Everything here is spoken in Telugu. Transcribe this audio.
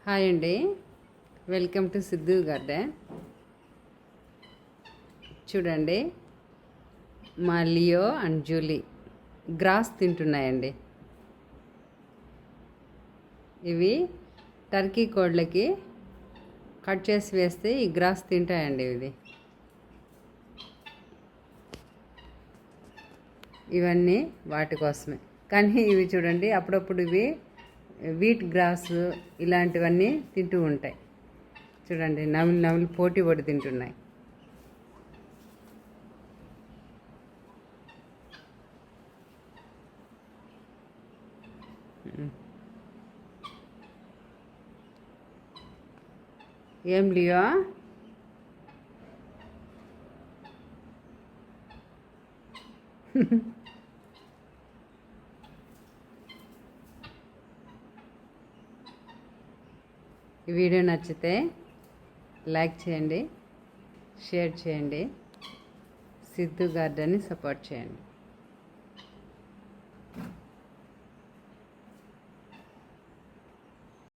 హాయ్ అండి, వెల్కమ్ టు సిద్ధు గార్డెన్. చూడండి, మా లియో అండ్ జూలీ గ్రాస్ తింటున్నాయండి. ఇవి టర్కీ కోళ్ళకి కట్ చేసి వేస్తే ఈ గ్రాస్ తింటాయండి. ఇవన్నీ వాటి కోసమే. కానీ ఇవి చూడండి, అప్పుడప్పుడు ఇవి వీట్ గ్రాస్ ఇలాంటివన్నీ తింటూ ఉంటాయి. చూడండి, నవ్వులు పోటీ పడి తింటున్నాయి. ఏం లియో, ఈ వీడియో నచ్చితే లైక్ చేయండి, షేర్ చేయండి, సిద్ధు గార్డెన్ని సపోర్ట్ చేయండి.